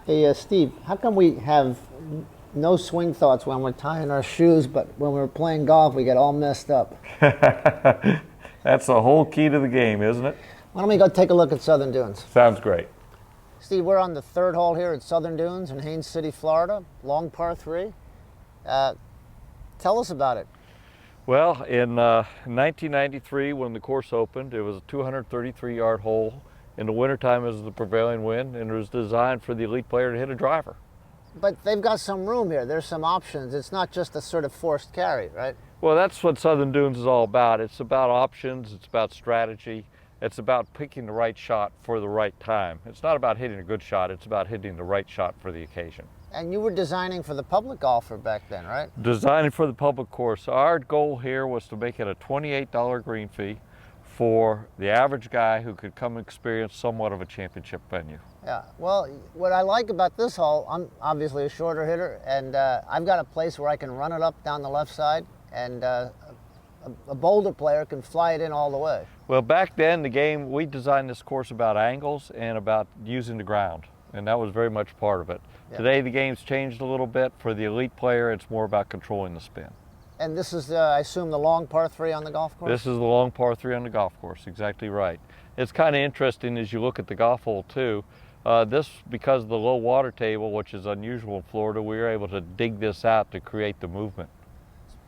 Hey, Steve, how come we have no swing thoughts when we're tying our shoes, but when we're playing golf, we get all messed up? That's the whole key to the game, isn't it? Why don't we go take a look at Southern Dunes? Sounds great. Steve, we're on the third hole here at Southern Dunes in Haines City, Florida, long par 3. Tell us about it. Well, in 1993, when the course opened, it was a 233-yard hole. In the wintertime, it was the prevailing wind, and it was designed for the elite player to hit a driver. But they've got some room here. There's some options. It's not just a sort of forced carry, right? Well, that's what Southern Dunes is all about. It's about options. It's about strategy. It's about picking the right shot for the right time. It's not about hitting a good shot. It's about hitting the right shot for the occasion. And you were designing for the public golfer back then, right? Designing for the public course. Our goal here was to make it a $28 green fee for the average guy who could come experience somewhat of a championship venue. Yeah, well, what I like about this hole, I'm obviously a shorter hitter, and I've got a place where I can run it up down the left side, and a bolder player can fly it in all the way. Well, back then, the game, we designed this course about angles and about using the ground, and that was very much part of it. Yeah. Today, the game's changed a little bit. For the elite player, it's more about controlling the spin. And this is, I assume, the long par 3 on the golf course? This is the long par 3 on the golf course, exactly right. It's kind of interesting as you look at the golf hole, too. This, because of the low water table, which is unusual in Florida, we were able to dig this out to create the movement.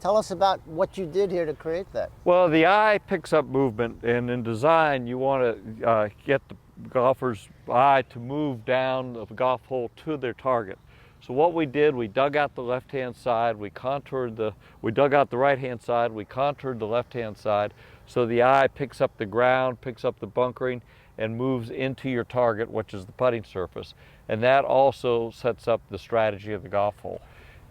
Tell us about what you did here to create that. Well, the eye picks up movement, and in design, you want to get the golfer's eye to move down the golf hole to their target. So what we did, we dug out the left-hand side, we dug out the right-hand side, we contoured the left-hand side, so the eye picks up the ground, picks up the bunkering, and moves into your target, which is the putting surface. And that also sets up the strategy of the golf hole.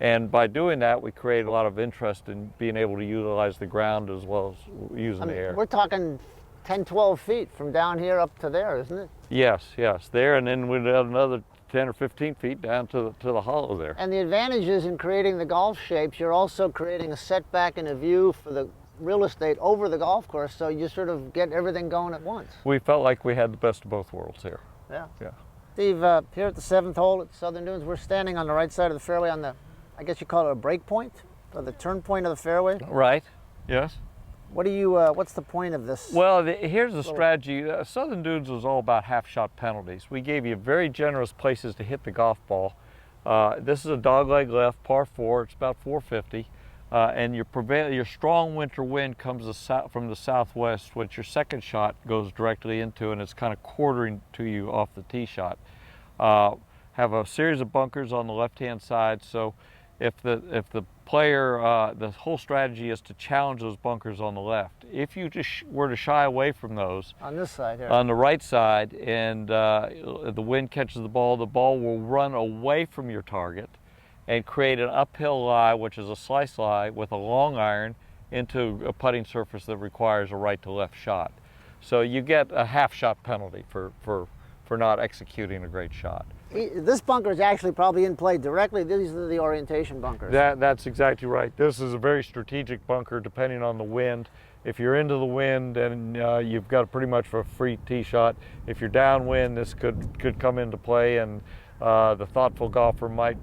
And by doing that, we create a lot of interest in being able to utilize the ground as well as using the air. We're talking 10, 12 feet from down here up to there, isn't it? Yes, there, and then we have another 10 or 15 feet down to the hollow there. And the advantage is in creating the golf shapes, you're also creating a setback and a view for the real estate over the golf course, so you sort of get everything going at once. We felt like we had the best of both worlds here. Yeah. Yeah. Steve, here at the 7th hole at Southern Dunes, we're standing on the right side of the fairway on the, I guess you call it a break point, or the turn point of the fairway. Right, yes. What do you, what's the point of this? Well, here's the strategy. Southern Dunes was all about half-shot penalties. We gave you very generous places to hit the golf ball. This is a dogleg left, par 4. It's about 450. And your strong winter wind comes from the southwest, which your second shot goes directly into, and it's kind of quartering to you off the tee shot. Have a series of bunkers on the left-hand side, so if the player, the whole strategy is to challenge those bunkers on the left. If you just were to shy away from those, on this side here, on the right side, and the wind catches the ball will run away from your target and create an uphill lie, which is a slice lie with a long iron into a putting surface that requires a right to left shot. So you get a half shot penalty for not executing a great shot. This bunker is actually probably in play directly. These are the orientation bunkers. That's exactly right. This is a very strategic bunker depending on the wind. If you're into the wind, then you've got pretty much a free tee shot. If you're downwind, this could come into play, and the thoughtful golfer might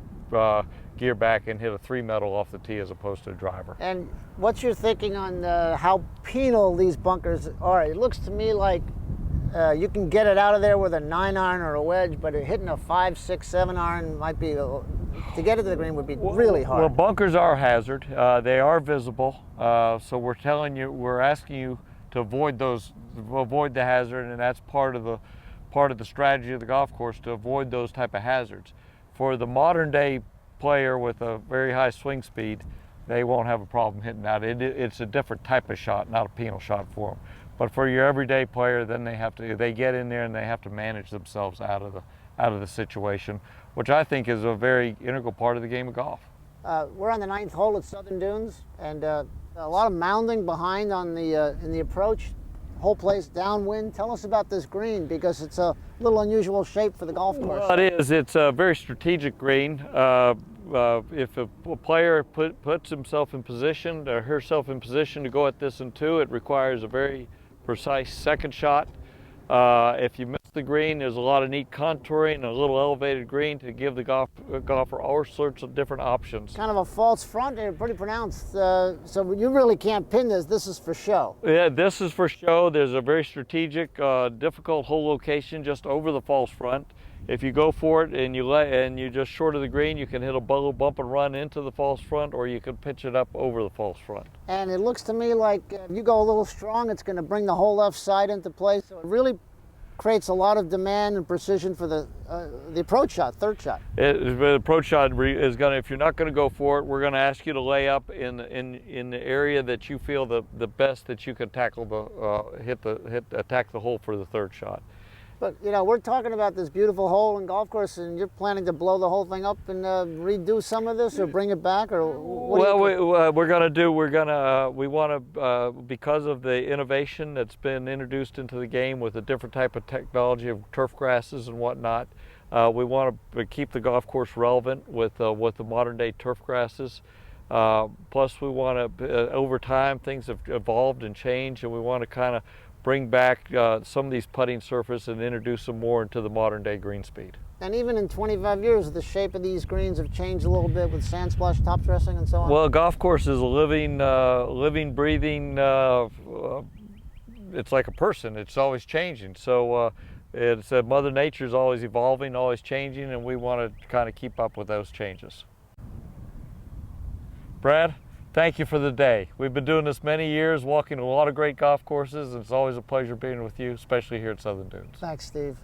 gear back and hit a 3-metal off the tee as opposed to a driver. And what's your thinking on how penal these bunkers are? It looks to me like you can get it out of there with a 9-iron or a wedge, but hitting a 5, 6, 7-iron might be, to get it to the green would be really hard. Well, bunkers are a hazard. They are visible, so we're asking you to avoid the hazard, and that's part of the strategy of the golf course, to avoid those type of hazards. For the modern day player with a very high swing speed, they won't have a problem hitting that. It's a different type of shot, not a penal shot for them. But for your everyday player, then they get in there and they have to manage themselves out of the situation, which I think is a very integral part of the game of golf. We're on the 9th hole at Southern Dunes, and a lot of mounding behind on the in the approach. Whole place downwind. Tell us about this green, because it's a little unusual shape for the golf course. Well, it is. It's a very strategic green. If a player puts himself in position, or herself in position to go at this in 2, it requires a very precise second shot. If you miss the green. There's a lot of neat contouring and a little elevated green to give the golfer all sorts of different options. Kind of a false front and pretty pronounced. So you really can't pin this. This is for show. Yeah, this is for show. There's a very strategic, difficult hole location just over the false front. If you go for it and you just short of the green, you can hit a little bump and run into the false front, or you can pitch it up over the false front. And it looks to me like if you go a little strong, it's going to bring the whole left side into play. So it really creates a lot of demand and precision for the approach shot, third shot. The approach shot is going to, if you're not going to go for it, we're going to ask you to lay up in the area that you feel the best that you can tackle attack the hole for the third shot. But you know, we're talking about this beautiful hole and golf course, and you're planning to blow the whole thing up and redo some of this, or bring it back, or what? Well, we want to because of the innovation that's been introduced into the game with a different type of technology of turf grasses and whatnot. We want to keep the golf course relevant with the modern day turf grasses. Plus, we want to over time things have evolved and changed, and we want to kind of bring back some of these putting surface and introduce them more into the modern day green speed. And even in 25 years, the shape of these greens have changed a little bit with sand splash top dressing and so on. Well, a golf course is a living, breathing, it's like a person. It's always changing. So it's Mother Nature's always evolving, always changing, and we want to kind of keep up with those changes. Brad, thank you for the day. We've been doing this many years, walking a lot of great golf courses, and it's always a pleasure being with you, especially here at Southern Dunes. Thanks, Steve.